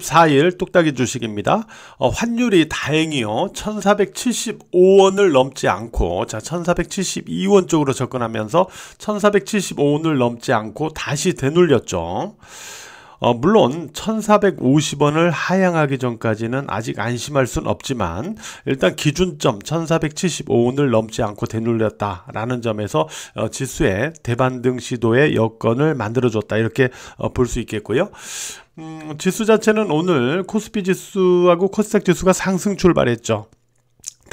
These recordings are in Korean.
4일 뚝딱이 주식입니다. 환율이 다행히요 1475원을 넘지 않고 1472원 쪽으로 접근하면서 1475원을 넘지 않고 다시 되눌렸죠. 물론 1450원을 하향하기 전까지는 아직 안심할 순 없지만 일단 기준점 1475원을 넘지 않고 되눌렸다라는 점에서 지수의 대반등 시도의 여건을 만들어줬다 이렇게 볼 수 있겠고요. 지수 자체는 오늘 코스피 지수하고 코스닥 지수가 상승 출발했죠.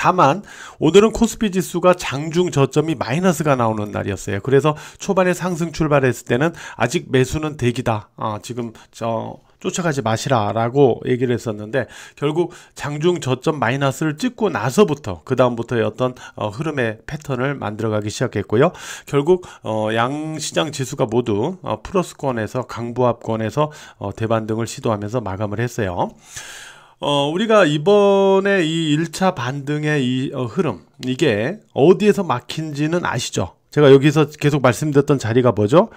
다만 오늘은 코스피 지수가 장중 저점이 마이너스가 나오는 날이었어요. 그래서 초반에 상승 출발했을 때는 아직 매수는 대기다. 지금 쫓아가지 마시라 라고 얘기를 했었는데 결국 장중 저점 마이너스를 찍고 나서부터 그 다음부터의 어떤 흐름의 패턴을 만들어가기 시작했고요. 결국 양시장 지수가 모두 플러스권에서 강보합권에서 대반등을 시도하면서 마감을 했어요. 우리가 이번에 이 1차 반등의 이 흐름, 이게 어디에서 막힌지는 아시죠? 제가 여기서 계속 말씀드렸던 자리가 뭐죠?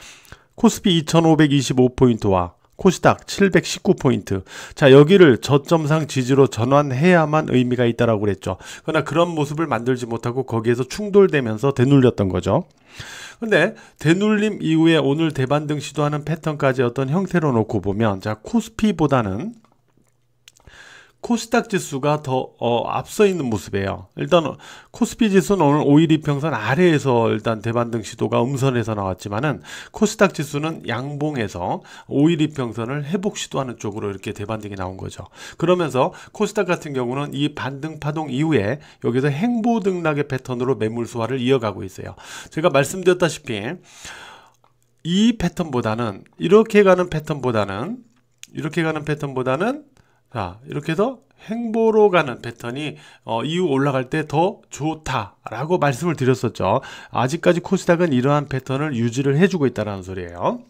코스피 2525포인트와 코스닥 719포인트. 자, 여기를 저점상 지지로 전환해야만 의미가 있다라고 그랬죠. 그러나 그런 모습을 만들지 못하고 거기에서 충돌되면서 되눌렸던 거죠. 근데 되눌림 이후에 오늘 대반등 시도하는 패턴까지 어떤 형태로 놓고 보면, 자, 코스피보다는 코스닥 지수가 더 앞서 있는 모습이에요. 일단 코스피 지수는 오늘 5일 이평선 아래에서 일단 대반등 시도가 음선에서 나왔지만은 코스닥 지수는 양봉에서 5일 이평선을 회복 시도하는 쪽으로 이렇게 대반등이 나온 거죠. 그러면서 코스닥 같은 경우는 이 반등 파동 이후에 여기서 행보 등락의 패턴으로 매물 소화를 이어가고 있어요. 제가 말씀드렸다시피 이 패턴보다는 이렇게 가는 패턴보다는 자, 이렇게 해서 행보로 가는 패턴이 이후 올라갈 때 더 좋다라고 말씀을 드렸었죠. 아직까지 코스닥은 이러한 패턴을 유지를 해주고 있다는 소리예요.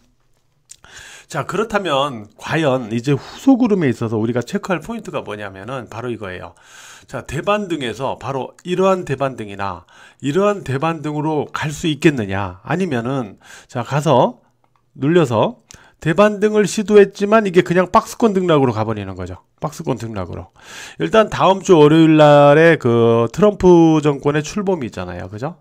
자, 그렇다면 과연 이제 후속 흐름에 있어서 우리가 체크할 포인트가 뭐냐면은 바로 이거예요. 자, 대반등에서 바로 이러한 대반등이나 이러한 대반등으로 갈 수 있겠느냐, 아니면은 자, 가서 눌려서 대반등을 시도했지만 이게 그냥 박스권 등락으로 가버리는 거죠. 박스권 등락으로. 일단 다음 주 월요일 날에 그 트럼프 정권의 출범이 있잖아요. 그죠?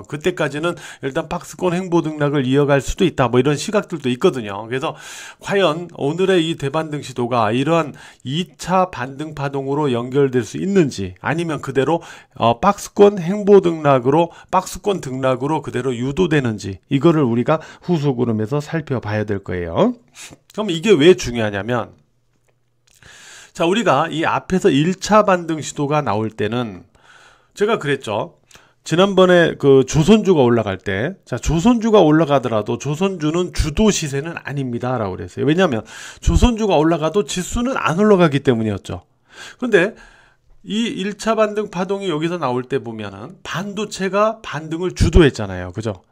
그때까지는 일단 박스권 행보 등락을 이어갈 수도 있다. 뭐 이런 시각들도 있거든요. 그래서 과연 오늘의 이 대반등 시도가 이러한 2차 반등 파동으로 연결될 수 있는지, 아니면 그대로 박스권 행보 등락으로, 박스권 등락으로 그대로 유도되는지, 이거를 우리가 후속 흐름에서 살펴봐야 될 거예요. 그럼 이게 왜 중요하냐면, 자, 우리가 이 앞에서 1차 반등 시도가 나올 때는 제가 그랬죠. 지난번에 그 조선주가 올라갈 때, 자, 조선주가 올라가더라도 조선주는 주도 시세는 아닙니다 라고 그랬어요. 왜냐하면 조선주가 올라가도 지수는 안 올라가기 때문이었죠. 근데 이 1차 반등 파동이 여기서 나올 때 보면은 반도체가 반등을 주도했잖아요. 그죠?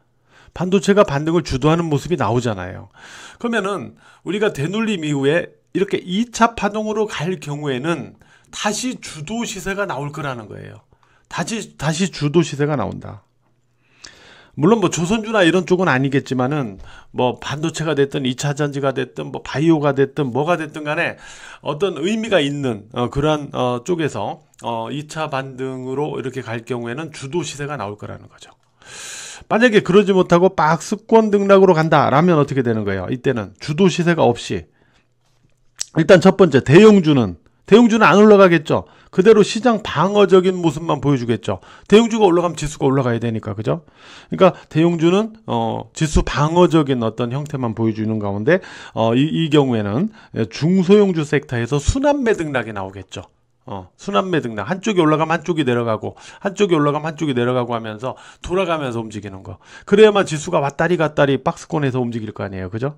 반도체가 반등을 주도하는 모습이 나오잖아요. 그러면은 우리가 되눌림 이후에 이렇게 2차 파동으로 갈 경우에는 다시 주도 시세가 나올 거라는 거예요. 다시 주도 시세가 나온다. 물론 뭐 조선주나 이런 쪽은 아니겠지만은 뭐 반도체가 됐든 2차 전지가 됐든 뭐 바이오가 됐든 뭐가 됐든 간에 어떤 의미가 있는 그러한 쪽에서 2차 반등으로 이렇게 갈 경우에는 주도 시세가 나올 거라는 거죠. 만약에 그러지 못하고 박스권 등락으로 간다라면 어떻게 되는 거예요? 이때는 주도 시세가 없이 일단 첫 번째 대형주는 안 올라가겠죠. 그대로 시장 방어적인 모습만 보여주겠죠. 대형주가 올라가면 지수가 올라가야 되니까, 그죠? 그러니까 대형주는 지수 방어적인 어떤 형태만 보여주는 가운데 이 경우에는 중소형주 섹터에서 순환매 등락이 나오겠죠. 순환매 등락. 한쪽이 올라가면 한쪽이 내려가고, 한쪽이 올라가면 한쪽이 내려가고 하면서 돌아가면서 움직이는 거. 그래야만 지수가 왔다리 갔다리 박스권에서 움직일 거 아니에요, 그죠?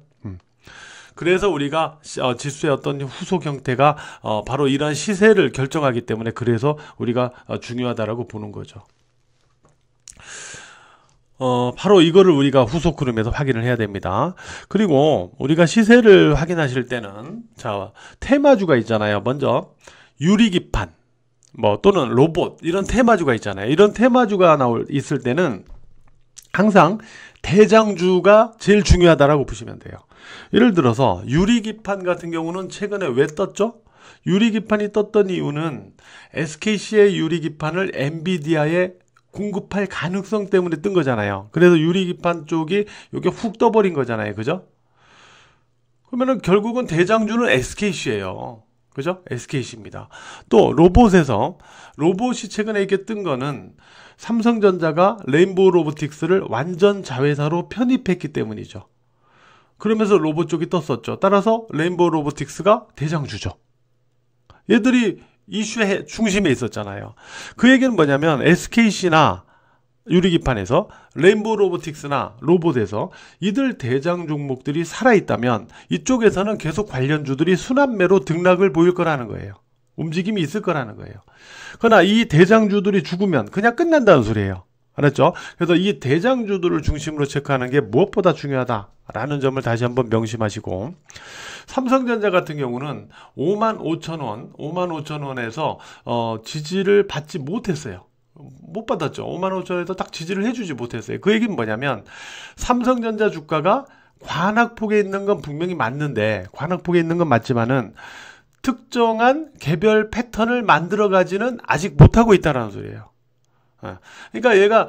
그래서 우리가 지수의 어떤 후속 형태가 바로 이러한 시세를 결정하기 때문에, 그래서 우리가 중요하다라고 보는 거죠. 바로 이거를 우리가 후속 흐름에서 확인을 해야 됩니다. 그리고 우리가 시세를 확인하실 때는, 자, 테마주가 있잖아요. 먼저 유리기판 뭐 또는 로봇, 이런 테마주가 있잖아요. 이런 테마주가 있을 때는 항상 대장주가 제일 중요하다라고 보시면 돼요. 예를 들어서 유리기판 같은 경우는 최근에 왜 떴죠? 유리기판이 떴던 이유는 SKC의 유리기판을 엔비디아에 공급할 가능성 때문에 뜬 거잖아요. 그래서 유리기판 쪽이 이게 훅 떠버린 거잖아요. 그죠? 그러면은 결국은 대장주는 SKC예요. 그죠? SKC입니다. 또 로봇에서 로봇이 최근에 이렇게 뜬 거는 삼성전자가 레인보우 로보틱스를 완전 자회사로 편입했기 때문이죠. 그러면서 로봇 쪽이 떴었죠. 따라서 레인보우 로보틱스가 대장주죠. 얘들이 이슈의 중심에 있었잖아요. 그 얘기는 뭐냐면 SKC나 유리기판에서 레인보우 로보틱스나 로봇에서 이들 대장 종목들이 살아있다면 이쪽에서는 계속 관련주들이 순환매로 등락을 보일 거라는 거예요. 움직임이 있을 거라는 거예요. 그러나 이 대장주들이 죽으면 그냥 끝난다는 소리예요. 알았죠? 그래서 이 대장주들을 중심으로 체크하는 게 무엇보다 중요하다라는 점을 다시 한번 명심하시고, 삼성전자 같은 경우는 55,000원에서 지지를 받지 못했어요. 못 받았죠. 55,000원에서 딱 지지를 해주지 못했어요. 그 얘기는 뭐냐면 삼성전자 주가가 관악폭에 있는 건 분명히 맞는데, 관악폭에 있는 건 맞지만은 특정한 개별 패턴을 만들어가지는 아직 못하고 있다는 소리예요. 그러니까 얘가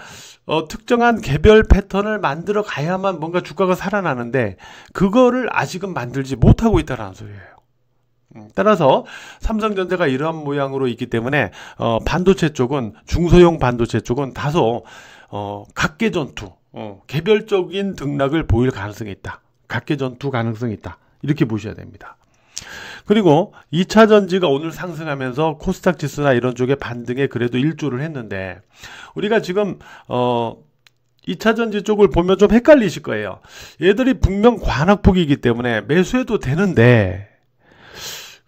특정한 개별 패턴을 만들어 가야만 뭔가 주가가 살아나는데 그거를 아직은 만들지 못하고 있다는 소리예요. 따라서 삼성전자가 이러한 모양으로 있기 때문에 반도체 쪽은, 중소형 반도체 쪽은 다소 각계전투, 개별적인 등락을 보일 가능성이 있다. 각계전투 가능성이 있다. 이렇게 보셔야 됩니다. 그리고 2차전지가 오늘 상승하면서 코스닥 지수나 이런 쪽의 반등에 그래도 일조를 했는데, 우리가 지금 2차전지 쪽을 보면 좀 헷갈리실 거예요. 얘들이 분명 관악폭이기 때문에 매수해도 되는데,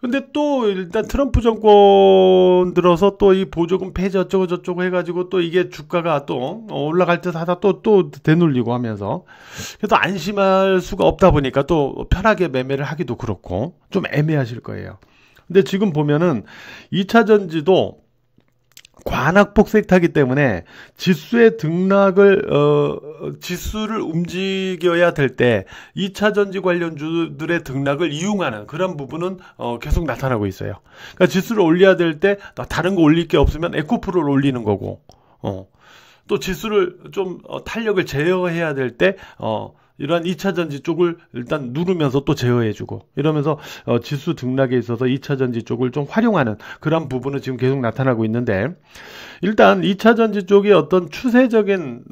근데 또 일단 트럼프 정권 들어서 또 이 보조금 폐지 어쩌고 저쩌고 해가지고 또 이게 주가가 또 올라갈 듯 하다 또 되눌리고 하면서, 그래도 안심할 수가 없다 보니까 또 편하게 매매를 하기도 그렇고 좀 애매하실 거예요. 근데 지금 보면은 2차전지도 관악폭 섹터이기 때문에 지수의 등락을 지수를 움직여야 될 때 2차전지 관련주들의 등락을 이용하는 그런 부분은 계속 나타나고 있어요. 그러니까 지수를 올려야 될 때 다른 거 올릴 게 없으면 에코프로를 올리는 거고, 또 지수를 좀 탄력을 제어해야 될 때 이러한 2차전지 쪽을 일단 누르면서 또 제어해주고 이러면서 지수 등락에 있어서 2차전지 쪽을 좀 활용하는 그런 부분은 지금 계속 나타나고 있는데, 일단 2차전지 쪽이 어떤 추세적인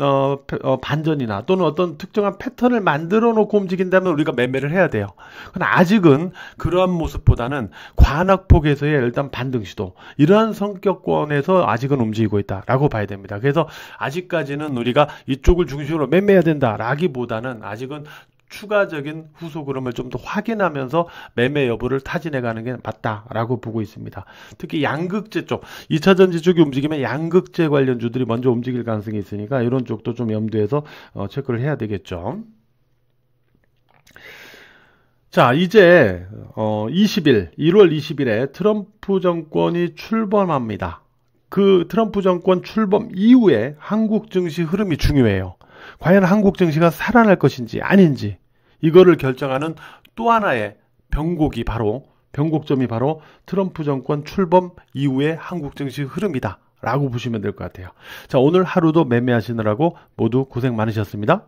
반전이나 또는 어떤 특정한 패턴을 만들어 놓고 움직인다면 우리가 매매를 해야 돼요. 그러나 아직은 그러한 모습보다는 관악폭에서의 일단 반등 시도, 이러한 성격권에서 아직은 움직이고 있다라고 봐야 됩니다. 그래서 아직까지는 우리가 이쪽을 중심으로 매매해야 된다라기보다는 아직은 추가적인 후속 흐름을 좀 더 확인하면서 매매 여부를 타진해가는 게 맞다라고 보고 있습니다. 특히 양극재 쪽, 2차전지 쪽이 움직이면 양극재 관련주들이 먼저 움직일 가능성이 있으니까 이런 쪽도 좀 염두에서 체크를 해야 되겠죠. 자, 이제 1월 20일에 트럼프 정권이 출범합니다. 그 트럼프 정권 출범 이후에 한국 증시 흐름이 중요해요. 과연 한국 증시가 살아날 것인지 아닌지, 이거를 결정하는 또 하나의 변곡점이 바로 트럼프 정권 출범 이후의 한국 증시 흐름이다 라고 보시면 될 것 같아요. 자, 오늘 하루도 매매하시느라고 모두 고생 많으셨습니다.